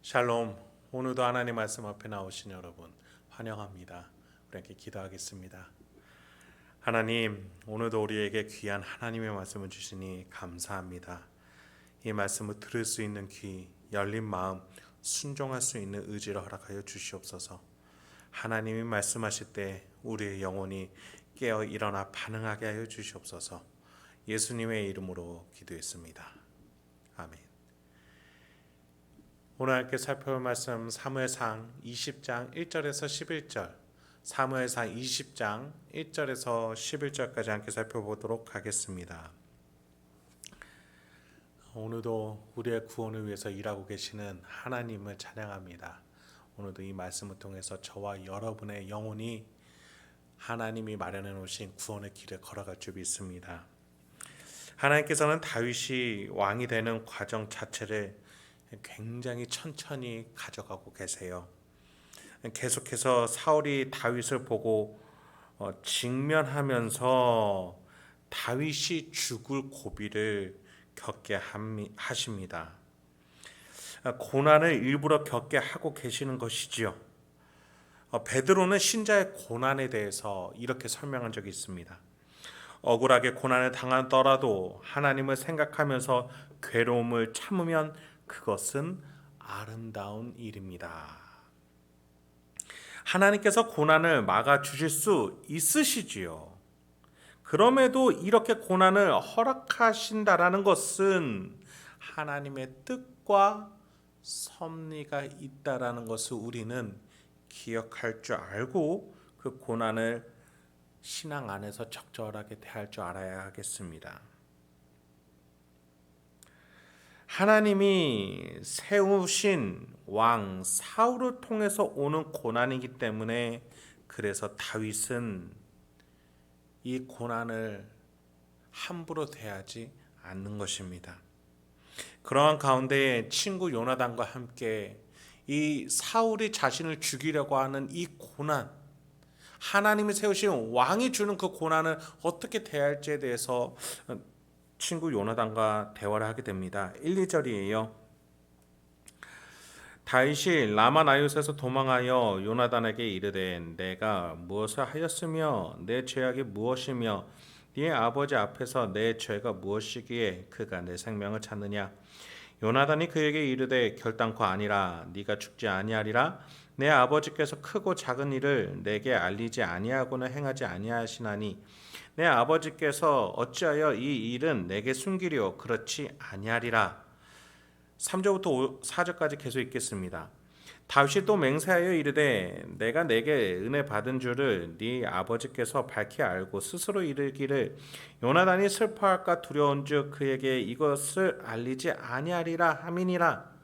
샬롬. 오늘도 하나님 말씀 앞에 나오신 여러분 환영합니다. 우리 함께 기도하겠습니다. 하나님, 오늘도 우리에게 귀한 하나님의 말씀을 주시니 감사합니다. 이 말씀을 들을 수 있는 귀, 열린 마음, 순종할 수 있는 의지를 허락하여 주시옵소서. 하나님이 말씀하실 때 우리의 영혼이 깨어 일어나 반응하게 하여 주시옵소서. 예수님의 이름으로 기도했습니다. 아멘. 오늘 함께 살펴볼 말씀 사무엘상 20장 1절에서 11절, 사무엘상 20장 1절에서 11절까지 함께 살펴보도록 하겠습니다. 오늘도 우리의 구원을 위해서 일하고 계시는 하나님을 찬양합니다. 오늘도 이 말씀을 통해서 저와 여러분의 영혼이 하나님이 마련해 놓으신 구원의 길을 걸어갈 줄 믿습니다. 하나님께서는 다윗이 왕이 되는 과정 자체를 굉장히 천천히 가져가고 계세요. 계속해서 사울이 다윗을 보고 직면하면서 다윗이 죽을 고비를 겪게 하십니다. 고난을 일부러 겪게 하고 계시는 것이지요. 베드로는 신자의 고난에 대해서 이렇게 설명한 적이 있습니다. 억울하게 고난을 당하더라도 하나님을 생각하면서 괴로움을 참으면 그것은 아름다운 일입니다. 하나님께서 고난을 막아 주실 수 있으시지요. 그럼에도 이렇게 고난을 허락하신다라는 것은 하나님의 뜻과 섭리가 있다라는 것을 우리는 기억할 줄 알고 그 고난을 신앙 안에서 적절하게 대할 줄 알아야 하겠습니다. 하나님이 세우신 왕 사울을 통해서 오는 고난이기 때문에 그래서 다윗은 이 고난을 함부로 대하지 않는 것입니다. 그러한 가운데 친구 요나단과 함께 이 사울이 자신을 죽이려고 하는 이 고난, 하나님이 세우신 왕이 주는 그 고난을 어떻게 대할지에 대해서 친구 요나단과 대화를 하게 됩니다. 1, 2절이에요. 다윗이 라마 나요스에서 도망하여 요나단에게 이르되 내가 무엇을 하였으며 내 죄악이 무엇이며 네 아버지 앞에서 내 죄가 무엇이기에 그가 내 생명을 찾느냐. 요나단이 그에게 이르되 결단코 아니라 네가 죽지 아니하리라. 내 아버지께서 크고 작은 일을 내게 알리지 아니하고는 행하지 아니하시나니 내 아버지께서 어찌하여 이 일은 내게 숨기려 그렇지 아니하리라. 3절부터 4절까지 계속 읽겠습니다. 다윗이 또 맹세하여 이르되 내가 내게 은혜 받은 줄을 네 아버지께서 밝히 알고 스스로 이르기를 요나단이 슬퍼할까 두려운즉 그에게 이것을 알리지 아니하리라 함이니라.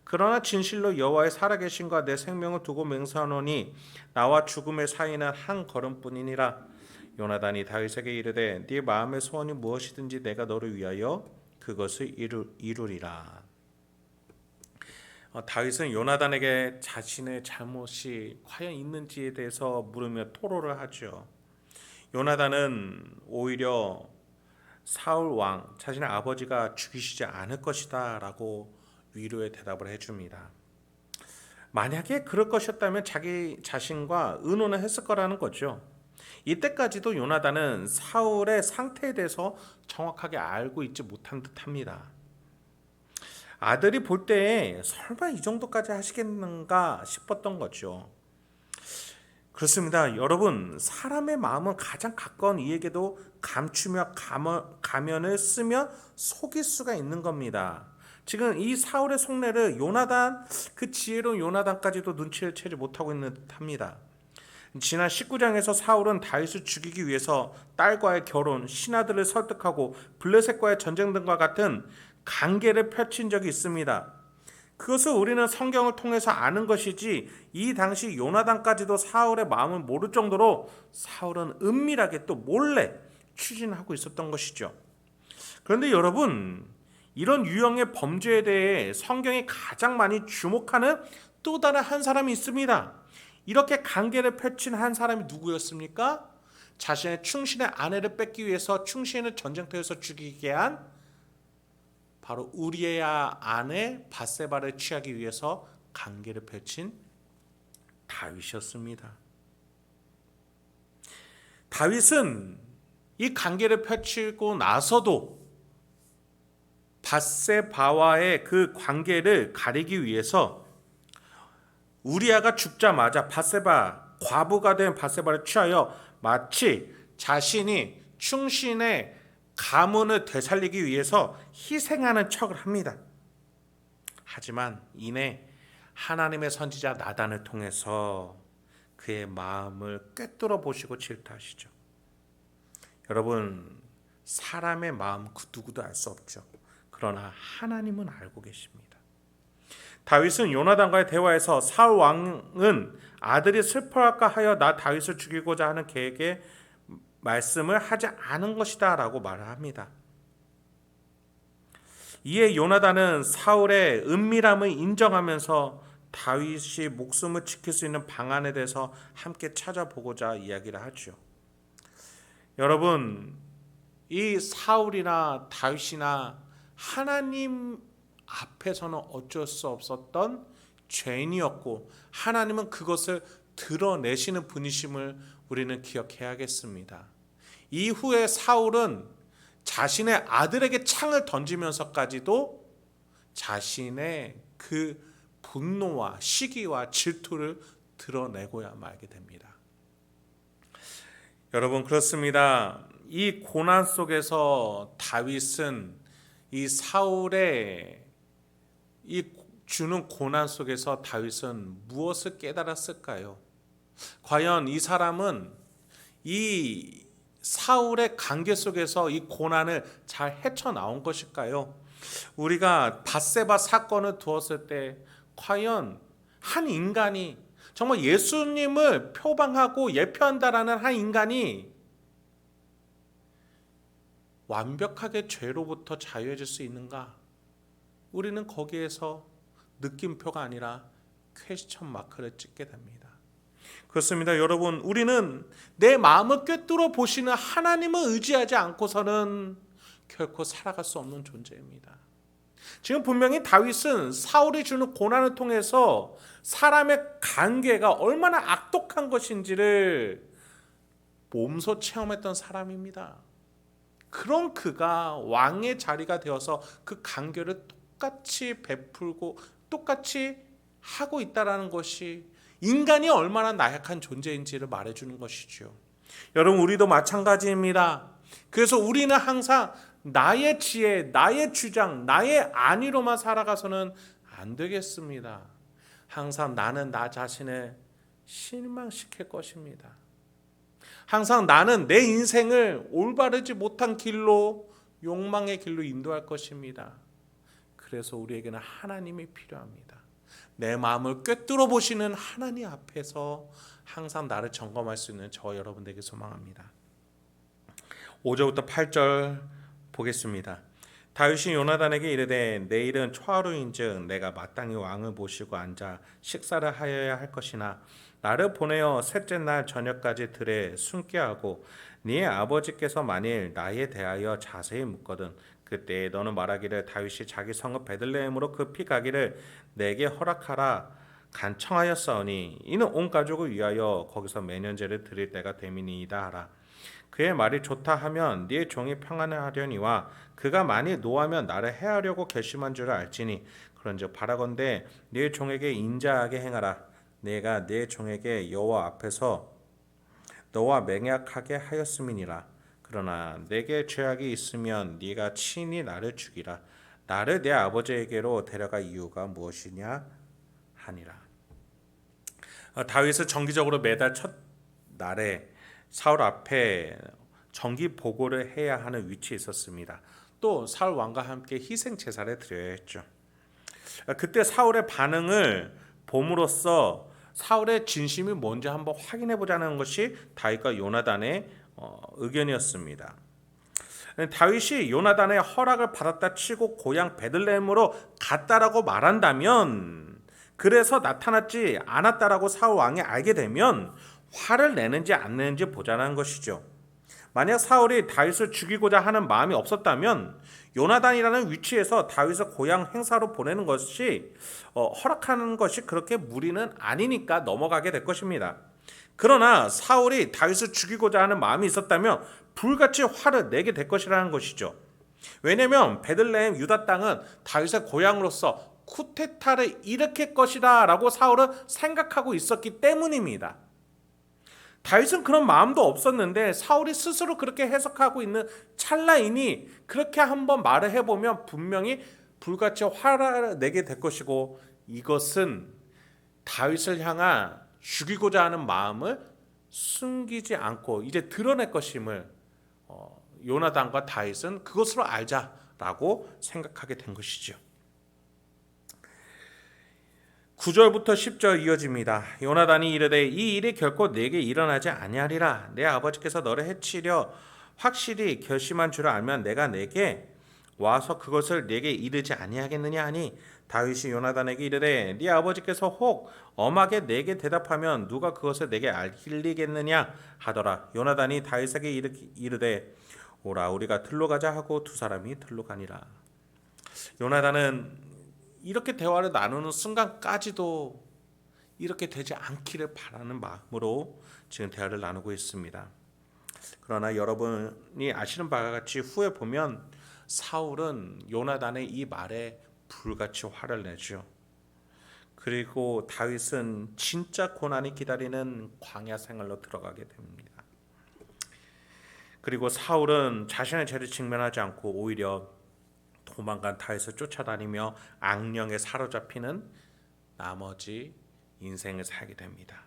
그러나 진실로 여호와의 살아계심과 내 생명을 두고 맹세하노니 나와 죽음의 사이는 한 걸음뿐이니라. 요나단이 다윗에게 이르되 네 마음의 소원이 무엇이든지 내가 너를 위하여 그것을 이루리라. 다윗은 요나단에게 자신의 잘못이 과연 있는지에 대해서 물으며 토로를 하죠. 요나단은 오히려 사울 왕, 자신의 아버지가 죽이시지 않을 것이다 라고 위로의 대답을 해줍니다. 만약에 그럴 것이었다면 자기 자신과 의논을 했을 거라는 거죠. 이때까지도 요나단은 사울의 상태에 대해서 정확하게 알고 있지 못한 듯합니다. 아들이 볼 때에 설마 이 정도까지 하시겠는가 싶었던 거죠. 그렇습니다. 여러분, 사람의 마음은 가장 가까운 이에게도 감추며 가면을 쓰며 속일 수가 있는 겁니다. 지금 이 사울의 속내를 요나단, 그 지혜로운 요나단까지도 눈치를 채지 못하고 있는 듯합니다. 지난 19장에서 사울은 다윗을 죽이기 위해서 딸과의 결혼, 신하들을 설득하고 블레셋과의 전쟁 등과 같은 관계를 펼친 적이 있습니다. 그것을 우리는 성경을 통해서 아는 것이지 이 당시 요나단까지도 사울의 마음을 모를 정도로 사울은 은밀하게 또 몰래 추진하고 있었던 것이죠. 그런데 여러분, 이런 유형의 범죄에 대해 성경이 가장 많이 주목하는 또 다른 한 사람이 있습니다. 이렇게 관계를 펼친 한 사람이 누구였습니까? 자신의 충신의 아내를 뺏기 위해서 충신을 전쟁터에서 죽이게 한 바로 우리의 아내 밧세바를 취하기 위해서 관계를 펼친 다윗이었습니다. 다윗은 이 관계를 펼치고 나서도 밧세바와의 그 관계를 가리기 위해서 우리아가 죽자마자 과부가 된 밧세바를 취하여 마치 자신이 충신의 가문을 되살리기 위해서 희생하는 척을 합니다. 하지만 이내 하나님의 선지자 나단을 통해서 그의 마음을 꿰뚫어 보시고 질투하시죠. 여러분, 사람의 마음 그 누구도 알 수 없죠. 그러나 하나님은 알고 계십니다. 다윗은 요나단과의 대화에서 사울 왕은 아들이 슬퍼할까 하여 나 다윗을 죽이고자 하는 계획에 말씀을 하지 않은 것이다 라고 말을 합니다. 이에 요나단은 사울의 은밀함을 인정하면서 다윗이 목숨을 지킬 수 있는 방안에 대해서 함께 찾아보고자 이야기를 하죠. 여러분, 이 사울이나 다윗이나 하나님 앞에서는 어쩔 수 없었던 죄인이었고 하나님은 그것을 드러내시는 분이심을 우리는 기억해야겠습니다. 이후에 사울은 자신의 아들에게 창을 던지면서까지도 자신의 그 분노와 시기와 질투를 드러내고야 말게 됩니다. 여러분, 그렇습니다. 이 고난 속에서 다윗은 이 사울의 이 주는 고난 속에서 다윗은 무엇을 깨달았을까요? 과연 이 사람은 이 사울의 관계 속에서 이 고난을 잘 헤쳐나온 것일까요? 우리가 밧세바 사건을 두었을 때 과연 한 인간이 정말 예수님을 표방하고 예표한다라는 한 인간이 완벽하게 죄로부터 자유해질 수 있는가? 우리는 거기에서 느낌표가 아니라 퀘스천 마크를 찍게 됩니다. 그렇습니다. 여러분, 우리는 내 마음을 꿰뚫어 보시는 하나님을 의지하지 않고서는 결코 살아갈 수 없는 존재입니다. 지금 분명히 다윗은 사울이 주는 고난을 통해서 사람의 관계가 얼마나 악독한 것인지를 몸소 체험했던 사람입니다. 그런 그가 왕의 자리가 되어서 그 관계를 똑같이 베풀고 똑같이 하고 있다는 것이 인간이 얼마나 나약한 존재인지를 말해주는 것이죠. 여러분, 우리도 마찬가지입니다. 그래서 우리는 항상 나의 지혜, 나의 주장, 나의 안위로만 살아가서는 안 되겠습니다. 항상 나는 나 자신을 실망시킬 것입니다. 항상 나는 내 인생을 올바르지 못한 길로, 욕망의 길로 인도할 것입니다. 그래서 우리에게는 하나님이 필요합니다. 내 마음을 꿰뚫어 보시는 하나님 앞에서 항상 나를 점검할 수 있는 저 여러분에게 소망합니다. 5절부터 8절 보겠습니다. 다윗이 요나단에게 이르되 내일은 초하루인즉 내가 마땅히 왕을 모시고 앉아 식사를 하여야 할 것이나 나를 보내어 셋째 날 저녁까지 들에 숨게 하고 네 아버지께서 만일 나에 대하여 자세히 묻거든 그때 너는 말하기를 다윗이 자기 성읍 베들레헴으로 급히 가기를 내게 허락하라 간청하였사오니 이는 온 가족을 위하여 거기서 매년제를 드릴 때가 됨이니이다 하라. 그의 말이 좋다 하면 네 종이 평안을 하려니와 그가 만일 노하면 나를 해하려고 결심한 줄을 알지니 그런즉 바라건대 네 종에게 인자하게 행하라. 내가 네 종에게 여호와 앞에서 너와 맹약하게 하였음이니라. 그러나 내게 죄악이 있으면 네가 친히 나를 죽이라. 나를 내 아버지에게로 데려갈 이유가 무엇이냐 하니라. 다윗은 정기적으로 매달 첫 날에 사울 앞에 정기 보고를 해야 하는 위치에 있었습니다. 또 사울 왕과 함께 희생 제사를 드려야 했죠. 그때 사울의 반응을 봄으로써 사울의 진심이 뭔지 한번 확인해 보자는 것이 다윗과 요나단의 의견이었습니다. 다윗이 요나단의 허락을 받았다 치고 고향 베들레헴으로 갔다라고 말한다면, 그래서 나타났지 않았다라고 사울 왕이 알게 되면 화를 내는지 안 내는지 보자는 것이죠. 만약 사울이 다윗을 죽이고자 하는 마음이 없었다면 요나단이라는 위치에서 다윗을 고향 행사로 보내는 것이 허락하는 것이 그렇게 무리는 아니니까 넘어가게 될 것입니다. 그러나 사울이 다윗을 죽이고자 하는 마음이 있었다면 불같이 화를 내게 될 것이라는 것이죠. 왜냐하면 베들레헴 유다 땅은 다윗의 고향으로서 쿠데타를 일으킬 것이다 라고 사울은 생각하고 있었기 때문입니다. 다윗은 그런 마음도 없었는데 사울이 스스로 그렇게 해석하고 있는 찰나이니 그렇게 한번 말을 해보면 분명히 불같이 화를 내게 될 것이고, 이것은 다윗을 향한 죽이고자 하는 마음을 숨기지 않고 이제 드러낼 것임을 요나단과 다윗은 그것으로 알자라고 생각하게 된 것이죠. 9절부터 10절 이어집니다. 요나단이 이르되 이 일이 결코 내게 일어나지 아니하리라. 내 아버지께서 너를 해치려 확실히 결심한 줄 알면 내가 내게 와서 그것을 내게 이르지 아니하겠느냐 하니, 다윗이 요나단에게 이르되 네 아버지께서 혹 엄하게 내게 대답하면 누가 그것을 내게 알리겠느냐 하더라. 요나단이 다윗에게 이르되 오라, 우리가 들로 가자 하고 두 사람이 들로 가니라. 요나단은 이렇게 대화를 나누는 순간까지도 이렇게 되지 않기를 바라는 마음으로 지금 대화를 나누고 있습니다. 그러나 여러분이 아시는 바와 같이 후에 보면 사울은 요나단의 이 말에 불같이 화를 내죠. 그리고 다윗은 진짜 고난이 기다리는 광야 생활로 들어가게 됩니다. 그리고 사울은 자신의 죄를 직면하지 않고 오히려 도망간 다윗을 쫓아다니며 악령에 사로잡히는 나머지 인생을 살게 됩니다.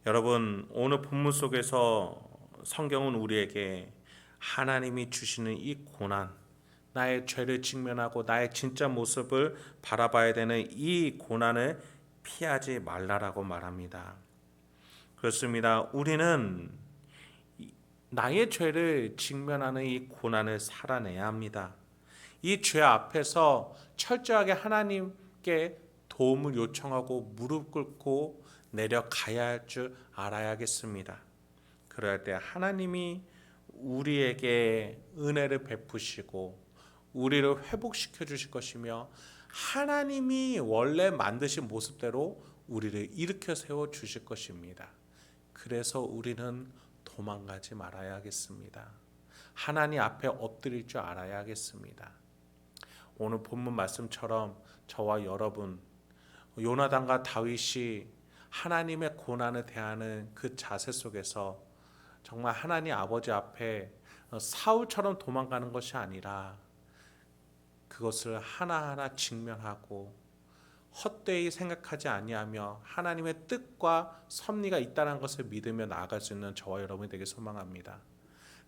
여러분, 오늘 본문 속에서 성경은 우리에게 하나님이 주시는 이 고난, 나의 죄를 직면하고 나의 진짜 모습을 바라봐야 되는 이 고난을 피하지 말라라고 말합니다. 그렇습니다. 우리는 나의 죄를 직면하는 이 고난을 살아내야 합니다. 이 죄 앞에서 철저하게 하나님께 도움을 요청하고 무릎 꿇고 내려가야 할 줄 알아야겠습니다. 그럴 때 하나님이 우리에게 은혜를 베푸시고 우리를 회복시켜 주실 것이며, 하나님이 원래 만드신 모습대로 우리를 일으켜 세워 주실 것입니다. 그래서 우리는 도망가지 말아야겠습니다. 하나님 앞에 엎드릴 줄 알아야겠습니다. 오늘 본문 말씀처럼 저와 여러분, 요나단과 다윗이 하나님의 고난을 대하는 그 자세 속에서 정말 하나님 아버지 앞에 사울처럼 도망가는 것이 아니라 그것을 하나하나 직면하고 헛되이 생각하지 아니하며 하나님의 뜻과 섭리가 있다는 것을 믿으며 나아갈 수 있는 저와 여러분이 되길 소망합니다.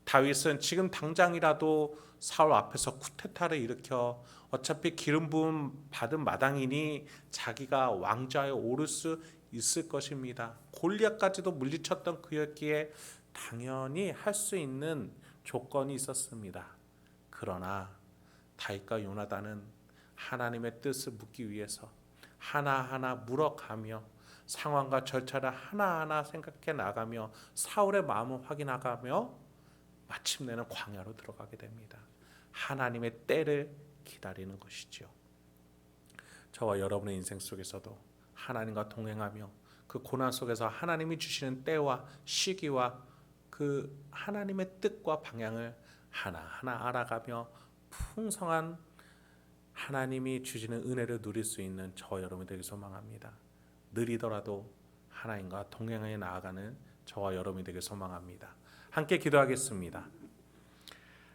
다윗은 지금 당장이라도 사울 앞에서 쿠데타를 일으켜 어차피 기름 부음 받은 마당이니 자기가 왕좌에 오를 수 있을 것입니다. 골리앗까지도 물리쳤던 그였기에 당연히 할 수 있는 조건이 있었습니다. 그러나 다윗과 요나단은 하나님의 뜻을 묻기 위해서 하나하나 물어가며 상황과 절차를 하나하나 생각해 나가며 사울의 마음을 확인하가며 마침내는 광야로 들어가게 됩니다. 하나님의 때를 기다리는 것이죠. 저와 여러분의 인생 속에서도 하나님과 동행하며 그 고난 속에서 하나님이 주시는 때와 시기와 그 하나님의 뜻과 방향을 하나하나 알아가며 풍성한 하나님이 주시는 은혜를 누릴 수 있는 저와 여러분이 되길 소망합니다. 느리더라도 하나님과 동행해 나아가는 저와 여러분이 되길 소망합니다. 함께 기도하겠습니다.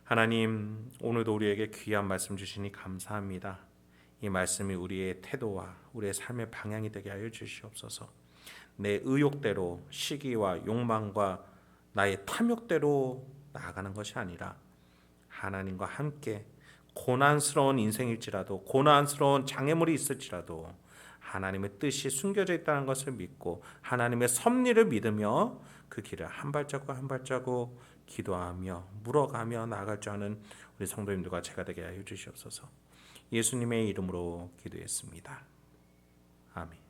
하나님, 오늘도 우리에게 귀한 말씀 주시니 감사합니다. 이 말씀이 우리의 태도와 우리의 삶의 방향이 되게 하여 주시옵소서. 내 의욕대로, 시기와 욕망과 나의 탐욕대로 나아가는 것이 아니라 하나님과 함께 고난스러운 인생일지라도, 고난스러운 장애물이 있을지라도 하나님의 뜻이 숨겨져 있다는 것을 믿고 하나님의 섭리를 믿으며 그 길을 한 발자국 한 발자국 기도하며 물어가며 나아갈 줄 아는 우리 성도님들과 제가 되게 하여 주시옵소서. 예수님의 이름으로 기도했습니다. 아멘.